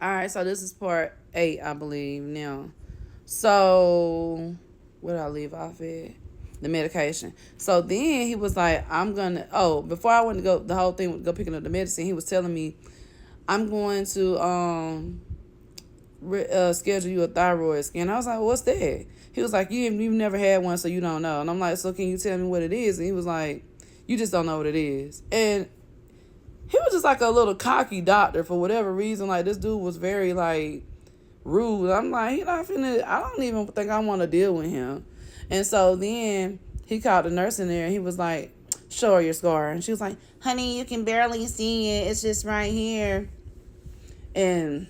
All right, so this is part 8, I believe now. So, where did I leave off at? The medication. So then he was like, I'm gonna. Oh, before I went to go, the whole thing was go picking up the medicine. He was telling me, I'm going to schedule you a thyroid scan. I was like, what's that? He was like, you've never had one, so you don't know. And I'm like, so can you tell me what it is? And he was like, you just don't know what it is. And he was just like a little cocky doctor for whatever reason. Like, this dude was very like rude. I'm like, he not finna. I don't even think I want to deal with him. And so then he called the nurse in there and he was like, show her your scar. And she was like, honey, you can barely see it. It's just right here. And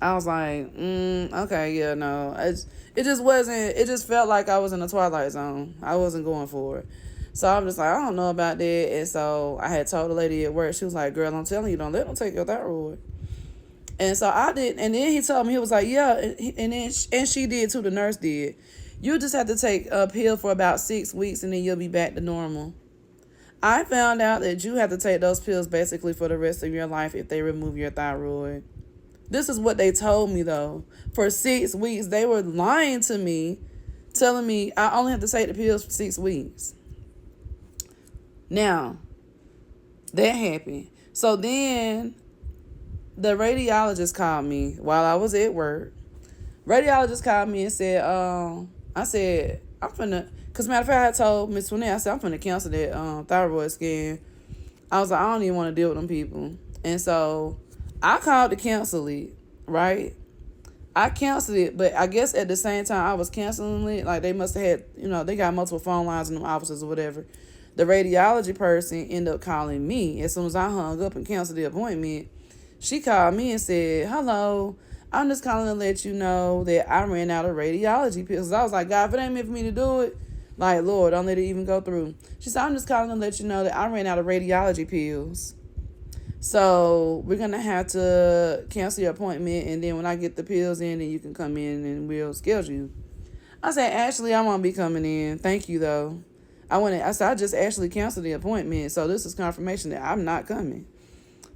I was like, okay, yeah, no. It just wasn't, it just felt like I was in a Twilight Zone. I wasn't going for it. So I'm just like, I don't know about that. And so I had told the lady at work, she was like, girl, I'm telling you, don't let them take your thyroid. And so I did. And then he told me, he was like, yeah. And she did too, the nurse did. You just have to take a pill for about 6 weeks and then you'll be back to normal. I found out that you have to take those pills basically for the rest of your life if they remove your thyroid. This is what they told me, though. For 6 weeks, they were lying to me, telling me I only have to take the pills for 6 weeks. Now, that happened. So then the radiologist called me while I was at work. Radiologist called me and said, I said, I'm finna, because matter of fact, I told Miss Winnett, I said, I'm finna cancel that thyroid scan. I was like, I don't even want to deal with them people. And so I called to cancel it, right? I canceled it, but I guess at the same time I was canceling it, like they must have had, they got multiple phone lines in them offices or whatever. The radiology person ended up calling me as soon as I hung up and canceled the appointment. She called me and said, hello, I'm just calling to let you know that I ran out of radiology pills. I was like, God, if it ain't meant for me to do it, like, Lord, don't let it even go through. She said, I'm just calling to let you know that I ran out of radiology pills. So we're going to have to cancel your appointment. And then when I get the pills in, then you can come in and we'll schedule you. I said, actually, I won't be coming in. Thank you, though. I said, I just actually canceled the appointment. So this is confirmation that I'm not coming.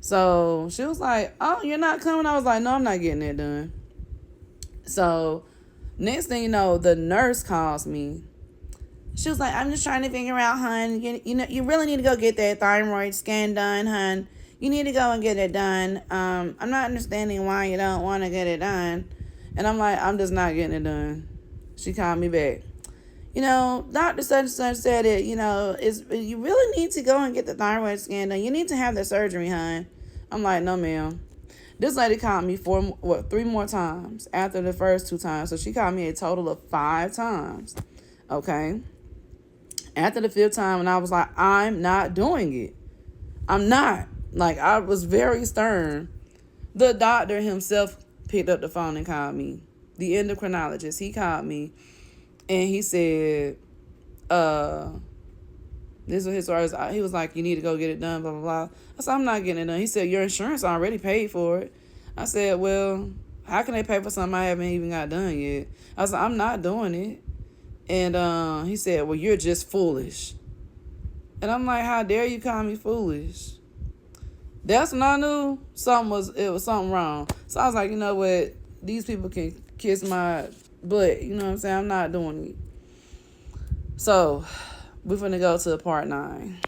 So she was like, oh, you're not coming? I was like, no, I'm not getting that done. So next thing you know, the nurse calls me. She was like, I'm just trying to figure out, hon, you really need to go get that thyroid scan done, hon. You need to go and get it done. I'm not understanding why you don't want to get it done. And I'm like, I'm just not getting it done. She called me back. Dr. Such and Such said it, you really need to go and get the thyroid scan done. You need to have the surgery, hon. I'm like, no, ma'am. This lady called me 3 more times after the first 2 times. So she called me a total of 5 times. Okay. After the 5th time, and I was like, I'm not doing it. I'm not. Like, I was very stern. The doctor himself picked up the phone and called me. The endocrinologist, he called me. And he said, this was his words. He was like, you need to go get it done, blah, blah, blah. I said, I'm not getting it done. He said, your insurance already paid for it. I said, well, how can they pay for something I haven't even got done yet? I said, I'm not doing it. And he said, well, you're just foolish. And I'm like, how dare you call me foolish? That's when I knew it was something wrong. So I was like, you know what? These people can kiss my butt. You know what I'm saying? I'm not doing it. So we're finna go to part 9.